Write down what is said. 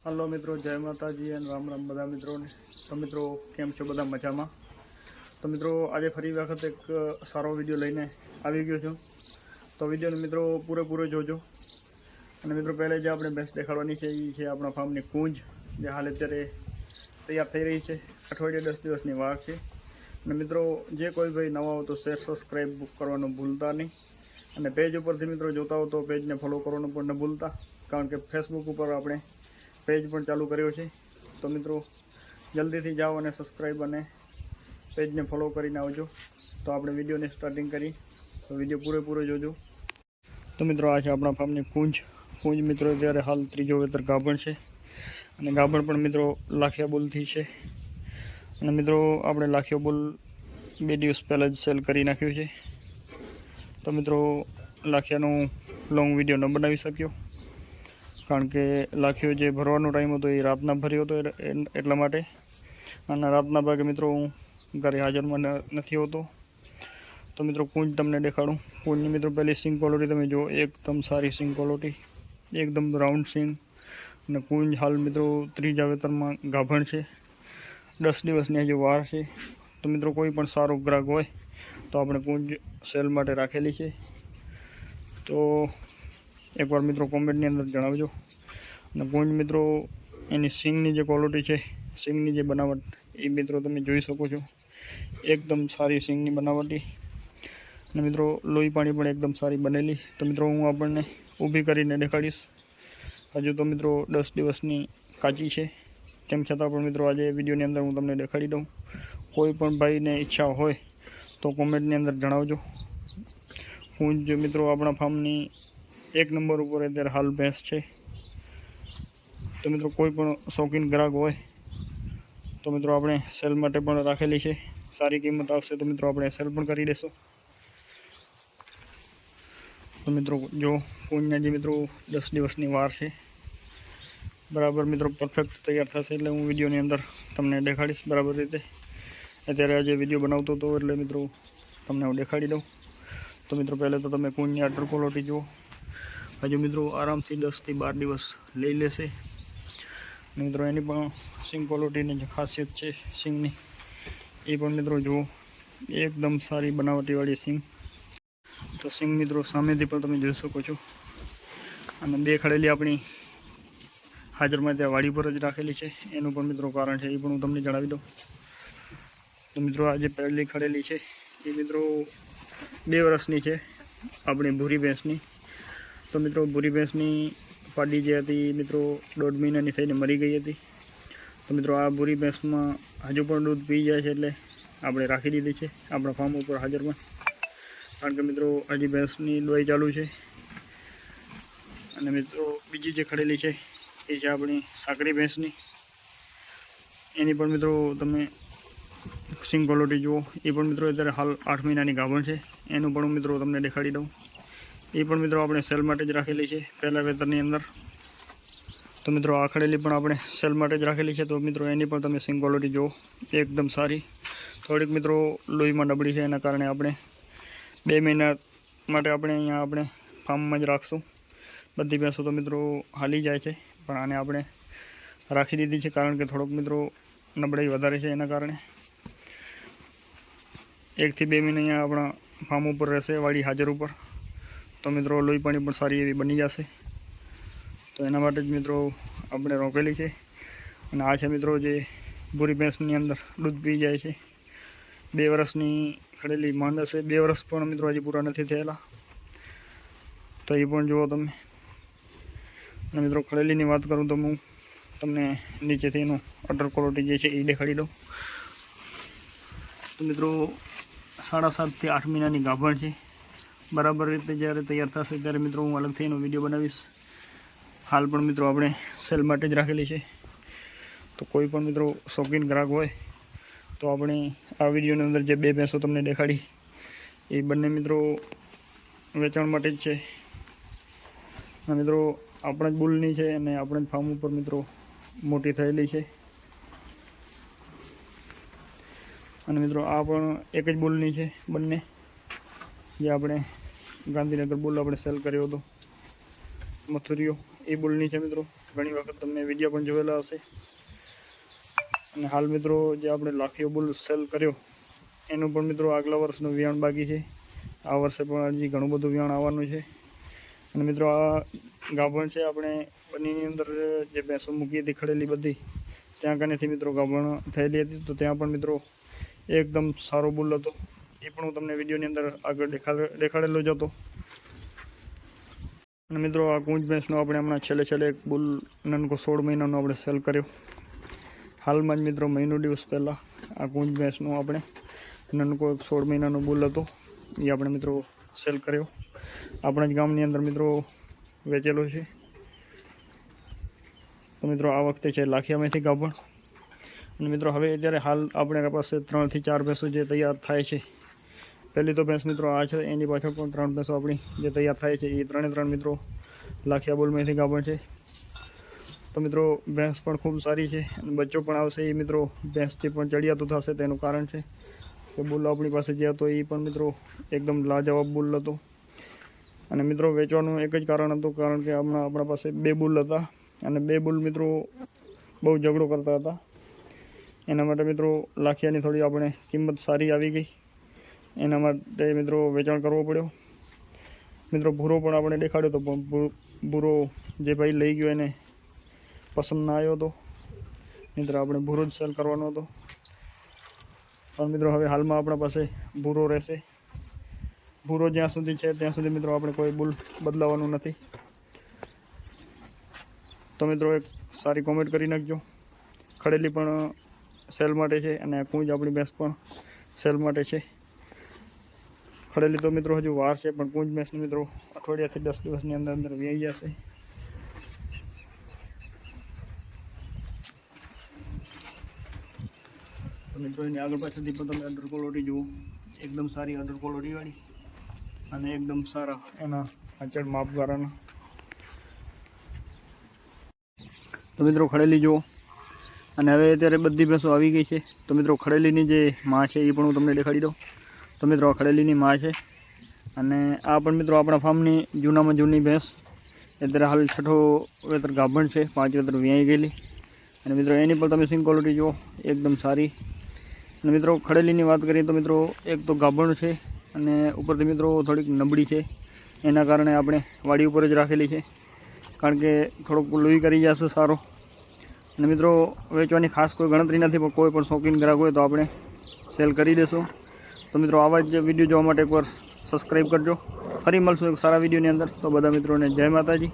Hello मित्रों, जय माताजी एंड राम राम बधा मित्रों ने। तो मित्रों केम छो बधा मजा में। तो मित्रों आज फरी वखत एक सारो विडियो लईने आवी गयो छुं। तो विडियो ने मित्रों पूरेपूरो जोजो। अने मित्रों पहले जो आपणे बेस्ट देखाडवानी छे ई छे आपणा फार्मनी कूंज, जे हाल अत्यारे तैयार थई रही छे। अठवाडिये 10 दिवसनी वार छे। अने मित्रों जे कोई भाई नवा हो तो शेर सब्सक्राइब करवानुं भूलता नहीं। अने पेज उपरथी मित्रों जोता हो तो पेज ने फॉलो करवानुं पण न भूलता, कारण के फेसबुक पर आपणे पेज पण चालू कर्यो छे। तो मित्रों जल्दी थी जाओ और सब्सक्राइब और पेज ने फॉलो करीने आवजो। तो आपणे विडियो ने स्टार्टिंग करी, तो विडियो पूरेपूरो जोजो। तो मित्रों आ छे आपणा फार्मनी कूंज। कूंज मित्रों अत्यारे हाल त्रीजो वेतर गाभण छे अने गाभण पण मित्रों लाखिया बुल थी छे। अने मित्रों आपणे लाखिया बुल 2 दिवस पहला ज सेल करी नाख्यो छे। तो मित्रों लाखियानो लॉन्ग विडियो न बनावी शक्यो, कारण के लाखियो जे भरवानो टाइम हतो ए रातना भर्यो हतो, એટલા માટે। અને રાતના ભાગે મિત્રો હું ઘરે હાજરમાં નથી હોતો। તો મિત્રો કુંજ તમને દેખાડું। કુંજની મિત્રો પહેલી સિંગ ક્વોલિટી તમે જો, એકદમ સારી સિંગ ક્વોલિટી, એકદમ રાઉન્ડ સિંગ। અને કુંજ હાલ મિત્રો ત્રીજા વેતરમાં ગાભણ છે। 10 દિવસની હજી વાર છે। તો મિત્રો કોઈ પણ સારો ગ્રાહક હોય તો આપણે કુંજ સેલ માટે રાખેલી છે। તો એકવાર મિત્રો કોમેન્ટની અંદર જણાવજો। અને કુંજ મિત્રો એની સિંગની જે ક્વોલિટી છે, સિંગની જે બનાવટ એ મિત્રો તમે જોઈ શકો છો। એકદમ સારી સિંગની બનાવટી। અને મિત્રો લોહી પાણી પણ એકદમ સારી બનેલી। તો મિત્રો હું આપણને ઊભી કરીને દેખાડીશ। હજુ તો મિત્રો 10 દિવસની કાચી છે, તેમ છતાં પણ મિત્રો આજે વિડીયોની અંદર હું તમને દેખાડી દઉં। કોઈ પણ ભાઈને ઈચ્છા હોય તો કોમેન્ટની અંદર જણાવજો। કુંજ મિત્રો આપણા ફાર્મની 1 નંબર ઉપર અત્યારે હાલ ભેંસ છે। तो मित्रों कोई पण शौकीन ग्राहक होय तो मित्रों आपणे सेल माटे पण राखेली छे। सारी किंमत आवशे तो मित्रों आपणे सेल पण करी देशुं। तो मित्रों जो कूंजना जे मित्रों 10 दिवसनी वार छे, बराबर मित्रों परफेक्ट तैयार थशे एटले हूँ विडियोनी अंदर तमने देखाड़ीश बराबर रीते। अत्यारे आज विडियो बनावतो तो एटले मित्रों तमने हूँ देखाड़ी दऊं। तो मित्रों पहले तो तमे कूंजनी आटर क्वोलिटी जुओ। हजू मित्रों आराम थी 10 થી 12 दिवस लई लेशे। मित्रों एनी पण सिंग क्वोलिटी ने खासियत है सिंग नी, ये पण मित्रों जुओ एकदम सारी बनावटी वाली सिंग। तो सिंग मित्रों सामेथी पण तमे जोई शको छो। अने देखाड़ेली आपणी हाजर में त्या वाड़ी पर ज राखेली है, एनु पण मित्रों कारण है, ये पण हूँ तमने जणावी दऊं। तो मित्रों आज पहली खड़ेली है ये मित्रों 2 वर्षनी है अपनी भूरी भैंसनी। तो मित्रों भूरी भैंसनी पाडी जे हती मित्रों 1.5 महीनानी थईने मरी गई थी। तो मित्रों आ भूरी भैंस में हजू पण दूध पी जाए छे एटले आपणे राखी दीधी छे आपणा फार्म पर हाजर में, कारण के मित्रों हजी भैंसनी दवाई चालू है। अने मित्रों बीजी जे खड़ेली है ये छे आपणी साकरी भैंसनी। एनी पण मित्रों तमे सिंग क्वोलिटी जुओ। ये पण मित्रों अत्यारे हाल 8 महीनानी गाभण छे, एनुं पण मित्रों तमने देखाड़ी दऊं। ये पण मित्रों आपणे सेल माटे ज राखेली है पहला वेतरनी अंदर। तो मित्रों आ खड़ेली पण आपणे सेल माटे ज राखेली है। तो मित्रों एनी पण तमे सिंग क्वोलिटी जुओ, एकदम सारी। थोड़ीक मित्रों लोही में नबड़ी है, एना कारणे आपणे 2 महीना माटे आपणे अहींया आपणे फार्म में ज राखशुं। बधी भैंसो तो मित्रों हाली जाए छे, पण आने आपणे राखी दीधी है, कारण के थोड़ोक मित्रों नबळाई वधारे छे, एना कारणे 1 થી 2 महीना अहींया आपणा फार्म पर रहेशे वाड़ी हाजर पर। तो मित्रों लोही पाणी पण सारी एवी बनी जशे। तो एना माटे ज मित्रों आपणे रोकेली है। अने आ छे मित्रों जे भूरी भैंसनी अंदर दूध पी जाए छे। 2 वर्षनी खड़ेली मांड हशे, 2 वर्ष पण मित्रों हजी पूरा नथी थयेला। तो ये पण जुओ तमे। अने मित्रों खड़ेलीनी वात करूँ तो हूँ तमने नीचेथी एनुं अटर क्वोलिटी जे छे ए देखाड़ी दऊं। तो मित्रों 7.5 થી 8 महीनानी गाभण छे। बराबर रीते ज्यारे तैयार थशे त्यारे मित्रों हूँ अलगथी एनो विडियो बनावीश। हाल पण मित्रों आपणे सेल माटे ज राखेली है। तो कोई पण मित्रों शौकीन ग्राहक होय तो आपणे आ विडियोनी अंदर जे 2 भैंसो तमने देखाड़ी ए बंने मित्रों वेचाण माटे ज छे। मित्रों आपणे ज बुलनी छे अने आपणे ज फार्म पर मित्रों मोटी थयेली छे। अने मित्रों आ पण एक ज बुलनी छे बंने, जे आपणे गांधीनगर बुल आपणे सेल कर्यो हतो मथुरियो, ए बुलनी छे मित्रों। ઘણી વખત તમે વિડીયો પણ જોયેલા હશે. અને હાલ મિત્રો જે આપણે લાખીઓ બુલ સેલ કર્યો એનું પણ મિત્રો આગલા વર્ષનું વિયાણ બાકી છે. આ વર્ષે પણ હજી ઘણું બધું વિયાણ આવવાનું છે. અને મિત્રો આ ગાભણ છે આપણે બનીની અંદર જે ભેંસો મૂકી હતી ખડેલી બધી ત્યાં કનેથી મિત્રો ગાભણ થયેલી હતી. તો ત્યાં પણ મિત્રો એકદમ સારો બુલ હતો. એ પણ હું તમને વિડીયોની અંદર આગળ દેખાડેલો જ હતો. અને મિત્રો આ કુંજ ભેંસનો આપણે હમણાં છેલ્લે એક બુલ નાનકો 16 મહિનાનો આપણે સેલ કર્યો. હાલમાં જ મિત્રો મહિનો દિવસ પહેલાં આ કુંજ ભેંસનો આપણે નાનકો 16 મહિનાનો બુલ હતો એ આપણે મિત્રો સેલ કર્યો. આપણા જ ગામની અંદર મિત્રો વેચેલો છે. તો મિત્રો આ વખતે છે લાખિયામાંથી ગાભણ. અને મિત્રો હવે અત્યારે હાલ આપણે પાસે 3 થી 4 ભેંસો જે તૈયાર થાય છે. પહેલી તો ભેંસ મિત્રો આ છે, એની પાછળ પણ 3 ભેંસો આપણી જે તૈયાર થાય છે એ 3 મિત્રો લાખિયા બુલમાંથી ગાભણ છે. તો મિત્રો ભેંસ પણ ખૂબ સારી છે અને બચ્ચો પણ આવશે. એ મિત્રો ભેંસથી પણ ચડિયાતું થશે. તેનું કારણ છે કે બુલ આપણી પાસે જે હતો એ પણ મિત્રો એકદમ લાજવાબ બુલ હતો. અને મિત્રો વેચવાનું એક જ કારણ હતું, કારણ કે હમણાં આપણા પાસે 2 બુલ હતા અને 2 બુલ મિત્રો બહુ ઝઘડો કરતા હતા. એના માટે મિત્રો લાખિયાની થોડી આપણે કિંમત સારી આવી ગઈ. એના માટે મિત્રો વેચાણ કરવો પડ્યો. મિત્રો ભૂરો પણ આપણે દેખાડ્યો હતો, પણ ભૂરો જે ભાઈ લઈ ગયો એને પસંદ ના આવ્યો હતો. મિત્રો આપણે ભૂરો જ સેલ કરવાનો હતો. પણ મિત્રો હવે હાલમાં આપણા પાસે ભૂરો રહેશે. ભૂરો જ્યાં સુધી છે ત્યાં સુધી મિત્રો આપણે કોઈ બુલ બદલાવાનું નથી. તો મિત્રો એક સારી કોમેન્ટ કરી નાખજો. ખડેલી પણ સેલ માટે છે અને કુંજ આપણી ભેંસ પણ સેલ માટે છે. ખડેલી તો મિત્રો હજુ વાર છે, પણ કુંજ ભેંસની મિત્રો અઠવાડિયાથી 10 દિવસની અંદર વ્યાઈ જશે. તો મિત્રો એની આગળ પાછળથી પણ તમે અડર ક્વોલિટી જુઓ, એકદમ સારી અડર ક્વોલિટીવાળી અને એકદમ સારા એના આંચળ માપગાળાના. તો મિત્રો ખડેલી જુઓ. અને હવે અત્યારે બધી ભેંસો આવી ગઈ છે. તો મિત્રો ખડેલીની જે માં છે એ પણ હું તમને દેખાડી દઉં. તો મિત્રો આ ખડેલીની માં છે અને આ પણ મિત્રો આપણા ફાર્મની જૂનામાં જૂની ભેંસ. અત્યારે હાલ 6ઠો વેતર ગાભણ છે, 5 વેતર વ્યાઈ ગયેલી. અને મિત્રો એની પણ તમે સિંગ ક્વોલિટી જુઓ, એકદમ સારી. અને મિત્રો ખડેલીની વાત કરીએ તો મિત્રો એક તો ગાભણ છે અને ઉપરથી મિત્રો થોડીક નબળી છે. એના કારણે આપણે વાડી ઉપર જ રાખેલી છે, કારણ કે થોડોક લોહી કરી જશે સારો. અને મિત્રો વેચવાની ખાસ કોઈ ગણતરી નથી, પણ કોઈ પણ શોખીન ગ્રાહક હોય તો આપણે સેલ કરી દેશું. તો મિત્રો આવા જ વિડીયો જોવા માટે એકવાર સબસ્ક્રાઈબ કરજો. ફરી મળશું એક સારા વિડીયોની અંદર. તો બધા મિત્રોને જય માતાજી.